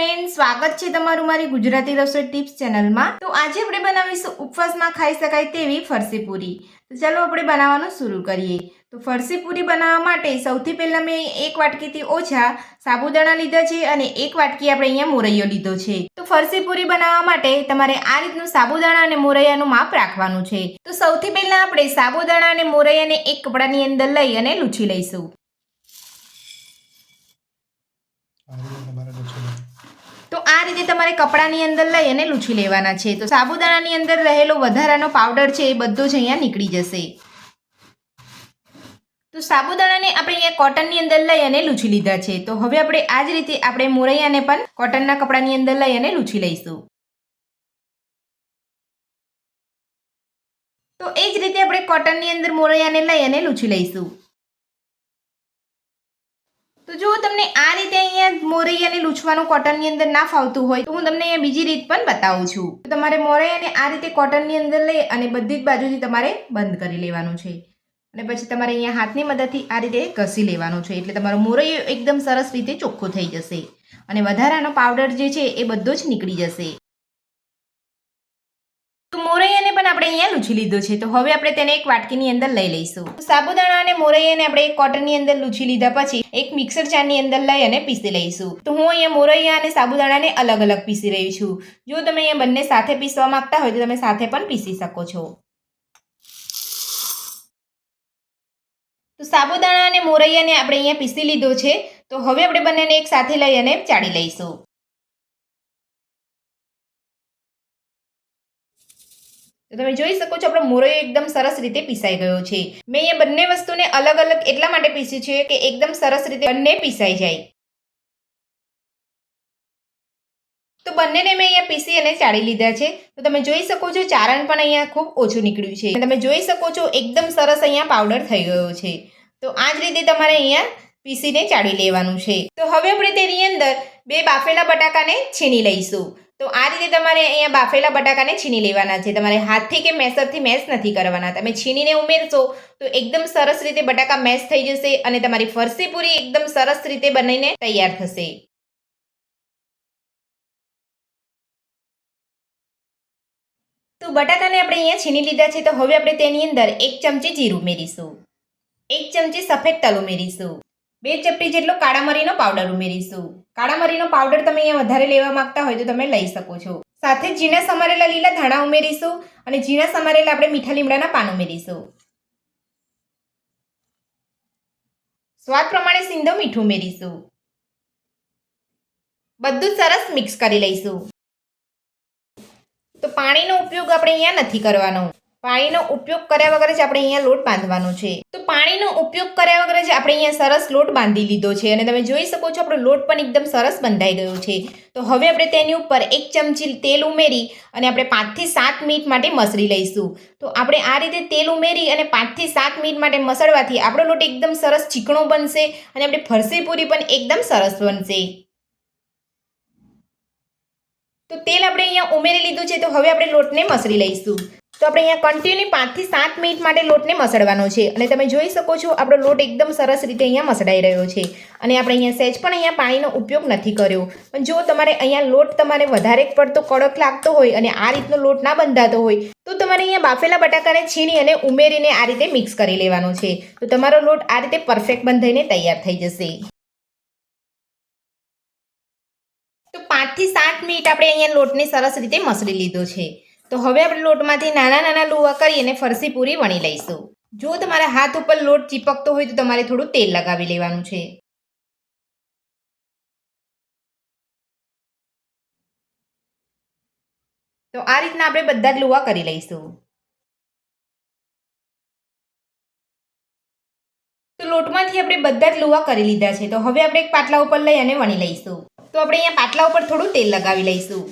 Friends, સ્વાગત છે તમારું મારી ગુજરાતી રસોઈ ટિપ્સ ચેનલમાં। તો આજે આપણે બનાવીશું ઉપવાસમાં ખાઈ શકાય તેવી ફરસી પૂરી। તો ચાલો આપણે બનાવવાનું શરૂ કરીએ। તો ફરસી પૂરી બનાવવા માટે સૌથી પહેલા મેં એક વાટકીથી ઓછા સાબુદાણા લીધા છે અને એક વાટકી આપણે અહીંયા મોરૈયો લીધો છે। તો ફરસી પૂરી બનાવવા માટે તમારે આ રીતનું સાબુદાણા અને મોરૈયાનું માપ રાખવાનું છે। તો સૌથી પહેલા આપણે સાબુદાણા અને મોરૈયાને એક કપડાની અંદર લઈ અને લૂછી લઈશું। તો આ રીતે તમારે કપડાની અંદર લઈ અને લૂછી લેવાના છે। તો સાબુદાણાની અંદર રહેલો વધારાનો પાવડર છે એ બધો જ અહીંયા નીકળી જશે। તો સાબુદાણાને આપણે અહીંયા કોટનની અંદર લઈ અને લૂછી લીધા છે। તો હવે આપણે આ જ રીતે આપણે મોરૈયાને પણ કોટનના કપડાની અંદર લઈ અને લૂછી લઈશું। તો એ જ રીતે આપણે કોટનની અંદર મોરૈયાને લઈ અને લૂછી લઈશું। તો જો તમને આ રીતે અહીંયા મોરૈયાને લૂછવાનું કોટનની અંદર ના ફાવતું હોય તો હું તમને અહીંયા બીજી રીત પણ બતાવું છું। તો તમારે મોરૈયાને આ રીતે કોટનની અંદર લઈ અને બધી જ બાજુથી તમારે બંધ કરી લેવાનું છે અને પછી તમારે અહીંયા હાથની મદદથી આ રીતે ઘસી લેવાનું છે, એટલે તમારો મોરૈયો એકદમ સરસ રીતે ચોખ્ખો થઈ જશે અને વધારાનો પાવડર જે છે એ બધો જ નીકળી જશે। તો મોરૈયાને પણ આપણે અહીંયા લૂછી લીધો છે। તો હવે આપણે તેને એક વાટકીની અંદર લઈ લઈશું। સાબુદાણા અને મોરૈયાને આપણે એક કોટનની અંદર લૂછી લીધા પછી એક મિક્સર જારની અંદર લઈ અને પીસી લઈશું। તો હું અહીંયા મોરૈયા અને સાબુદાણાને અલગ અલગ પીસી રહી છું। જો તમે અહીંયા બંને સાથે પીસવા માંગતા હોય તો તમે સાથે પણ પીસી શકો છો। તો સાબુદાણા અને મોરૈયાને આપણે અહીંયા પીસી લીધો છે। તો હવે આપણે બંનેને એક સાથે લઈ અને ચાળી લઈશું। તો તમે જોઈ શકો છો આપણો મોરૈયો એકદમ સરસ રીતે પીસાઈ ગયો છે। મેં અહીંયા બંને વસ્તુને અલગ અલગ એટલા માટે પીસી છે કે એકદમ સરસ રીતે બંને પીસાઈ જાય। તો બંનેને મેં અહીંયા પીસી અને ચાળી લીધા છે। તો તમે જોઈ શકો છો ચારણ પણ અહીંયા ખૂબ ઓછું નીકળ્યું છે। તમે જોઈ શકો છો એકદમ સરસ અહીંયા પાવડર થઈ ગયો છે। તો આ જ રીતે તમારે અહીંયા પીસીને ચાળી લેવાનું છે। તો હવે આપણે તેની અંદર 2 બાફેલા બટાકાને છીણી લઈશું। તો આ રીતે તમારે અહીંયા બાફેલા બટાકાને છીણી લેવાના છે। તમારે હાથથી કે મેસરથી મેશ નથી કરવાના। તમે છીણીને ઉમેરશો તો એકદમ સરસ રીતે બટાકા મેશ થઈ જશે અને તમારી ફરસી પૂરી એકદમ સરસ રીતે બનીને તૈયાર થશે। તો બટાકાને આપણે અહીંયા છીણી લીધા છે। તો હવે આપણે તેની અંદર 1 ચમચી જીરું ઉમેરીશું, 1 ચમચી સફેદ તલ ઉમેરીશું, 2 ચપટી જેટલો કાળા મરીનો પાવડર ઉમેરીશું। કાળા મરીનો પાવડર તમે અહીંયા વધારે લેવા માંગતા હોય તો તમે લઈ શકો છો। સાથે જ ઝીણા સમારેલા લીલા ધાણા ઉમેરીશું અને ઝીણા સમારેલા આપણે મીઠા લીમડાના પાન ઉમેરીશું। સ્વાદ પ્રમાણે સિંધવ મીઠું ઉમેરીશું। બધું સરસ મિક્સ કરી લઈશું। તો પાણીનો ઉપયોગ આપણે અહીંયા નથી કરવાનો। પાણીનો ઉપયોગ કર્યા વગર જ આપણે અહીંયા લોટ બાંધવાનો છે। તો પાણીનો ઉપયોગ કર્યા વગર જ આપણે અહીંયા સરસ લોટ બાંધી લીધો છે અને તમે જોઈ શકો છો આપણો લોટ પણ એકદમ સરસ બંધાઈ ગયો છે। તો હવે આપણે તેની ઉપર 1 ચમચી તેલ ઉમેરી અને આપણે 5 થી 7 મિનિટ માટે મસળી લઈશું। તો આપણે આ રીતે તેલ ઉમેરી અને 5 થી 7 મિનિટ માટે મસળવાથી આપણો લોટ એકદમ સરસ ચીકણો બનશે અને આપણી ફરસી પૂરી પણ એકદમ સરસ બનશે। તો તેલ આપણે અહીંયા ઉમેરી લીધું છે। તો હવે આપણે લોટને મસળી લઈશું। તો આપણે અહીંયા કન્ટિન્યુ 5 થી 7 મિનિટ માટે લોટને મસળવાનો છે અને તમે જોઈ શકો છો આપણો લોટ એકદમ સરસ રીતે અહીંયા મસળાઈ રહ્યો છે અને આપણે અહીંયા સહેજ પણ અહીંયા પાણીનો ઉપયોગ નથી કર્યો। પણ જો તમારે અહીંયા લોટ તમારે વધારે પડતો કડક લાગતો હોય અને આ રીતનો લોટ ના બંધાતો હોય તો તમારે અહીંયા બાફેલા બટાકાને છીણી અને ઉમેરીને આ રીતે મિક્સ કરી લેવાનો છે। તો તમારો લોટ આ રીતે પરફેક્ટ બંધાઈને તૈયાર થઈ જશે। તો 5 થી 7 મિનિટ આપણે અહીંયા લોટને સરસ રીતે મસળી લીધો છે। તો હવે આપણે લોટમાંથી નાના નાના લુવા કરી અને ફરસી પૂરી વણી લઈશું। જો તમારા હાથ ઉપર લોટ ચીપકતો હોય તો તમારે થોડું તેલ લગાવી લેવાનું છે। તો આ રીતના આપણે બધા જ લુવા કરી લઈશું। તો લોટમાંથી આપણે બધા જ લુવા કરી લીધા છે। તો હવે આપણે એક પાટલા ઉપર લઈ અને વણી લઈશું। તો આપણે અહીંયા પાટલા ઉપર થોડું તેલ લગાવી લઈશું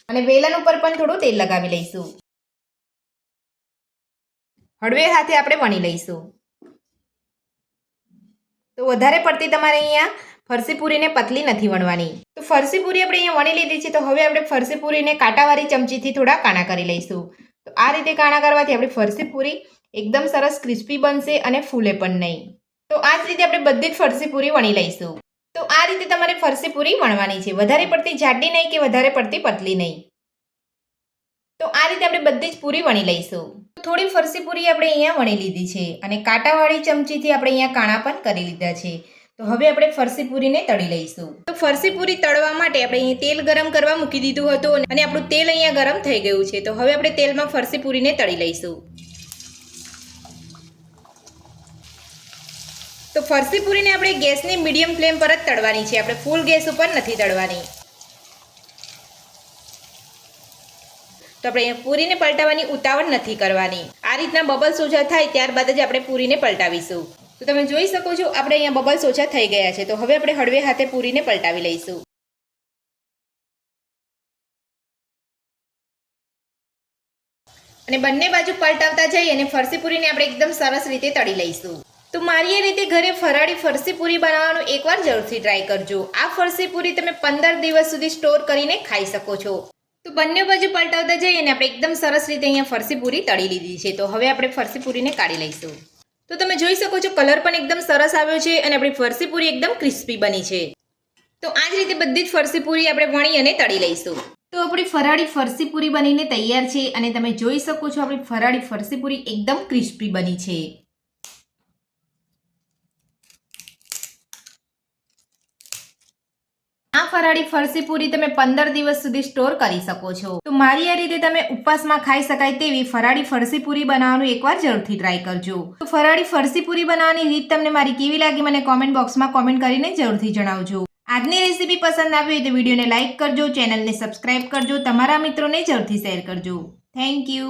અને વેલણ ઉપર પણ થોડું તેલ લગાવી લઈશું। હળવે હાથે આપણે વણી લઈશું। તો વધારે પડતી તમારે અહીંયા ફરસી પૂરીને પતલી નથી વણવાની। તો ફરસી પૂરી આપણે અહીંયા વણી લીધી છે। તો હવે આપણે ફરસી પૂરીને કાંટાવાળી ચમચીથી થોડા કાણા કરી લઈશું। તો આ રીતે કાણા કરવાથી આપણી ફરસી પૂરી એકદમ સરસ ક્રિસ્પી બનશે અને ફૂલે પણ નહીં। તો આ જ રીતે આપણે બધી જ ફરસી પૂરી વણી લઈશું। તો આ રીતે તમારે ફરસી પૂરી વણવાની છે, વધારે પડતી જાડી નહીં કે વધારે પડતી પતલી નહીં. તો આ રીતે આપણે બધી જ પૂરી વણી લઈશું. થોડી ફરસી પૂરી આપણે અહીંયા વણી લીધી છે અને કાંટાવાળી ચમચીથી આપણે અહીંયા કાણા પણ કરી લીધા છે. તો હવે આપણે ફરસી પૂરીને તળી લઈશું. તો ફરસી પૂરી તળવા માટે આપણે અહીંયા તેલ ગરમ કરવા મૂકી દીધું હતું અને આપણું તેલ અહીંયા ગરમ થઈ ગયું છે. તો હવે આપણે તેલમાં ફરસી પૂરીને તળી લઈશું. તો ફરસી પૂરીને આપણે ગેસની મીડિયમ ફ્લેમ પર જ તળવાની છે, આપણે ફૂલ ગેસ ઉપર નથી તળવાની. તો આપણે અહીંયા પૂરીને પલટાવવાની ઉતાવળ નથી કરવાની. આ રીતના બબલ્સ ઓછા થાય ત્યારબાદ જ આપણે પૂરીને પલટાવીશું. તો તમે જોઈ શકો છો આપણે અહીંયા બબલ્સ ઓછા થઈ ગયા છે. તો હવે આપણે હળવે હાથે પૂરીને પલટાવી લઈશું. અને બંને બાજુ પલટાવતા જઈ અને ફરસી પૂરીને આપણે એકદમ સરસ રીતે તળી લઈશું. તો મારી એ રીતે ઘરે ફરાળી ફરસી પૂરી બનાવવાનું એકવાર જરૂરથી ટ્રાય કરજો. આ ફરસી પૂરી તમે 15 દિવસ સુધી સ્ટોર કરીને ખાઈ શકો છો. તો બંને બાજુ પલટાવતા જઈએ અને આપણે એકદમ સરસ રીતે અહીંયા ફરસી પૂરી તળી લીધી છે. તો હવે આપણે ફરસી પૂરીને કાઢી લઈશું. તો તમે જોઈ શકો છો કલર પણ એકદમ સરસ આવ્યો છે અને આપણી ફરસી પૂરી એકદમ ક્રિસ્પી બની છે. તો આ જ રીતે બધી જ ફરસી પૂરી આપણે વણી અને તળી લઈશું. તો આપણી ફરાળી ફરસી પૂરી બનીને તૈયાર છે અને તમે જોઈ શકો છો આપણી ફરાળી ફરસી પૂરી એકદમ ક્રિસ્પી બની છે. આ ફરાળી ફરસી પૂરી તમે 15 દિવસ સુધી સ્ટોર કરી શકો છો. તો મારી આ રીતે તમે ઉપવાસમાં ખાઈ શકાય તેવી ફરાળી ફરસી પૂરી બનાવવાનું એકવાર જરૂરથી ટ્રાય કરજો. તો ફરાળી ફરસી પૂરી બનાવવાની રીત તમને મારી કેવી લાગી મને કોમેન્ટ બોક્સમાં કોમેન્ટ કરીને જરૂરથી જણાવજો. આજની રેસીપી પસંદ આવી હોય તો વિડીયોને લાઇક કરજો, ચેનલને સબસ્ક્રાઇબ કરજો, તમારા મિત્રોને જરૂરથી શેર કરજો. Thank you.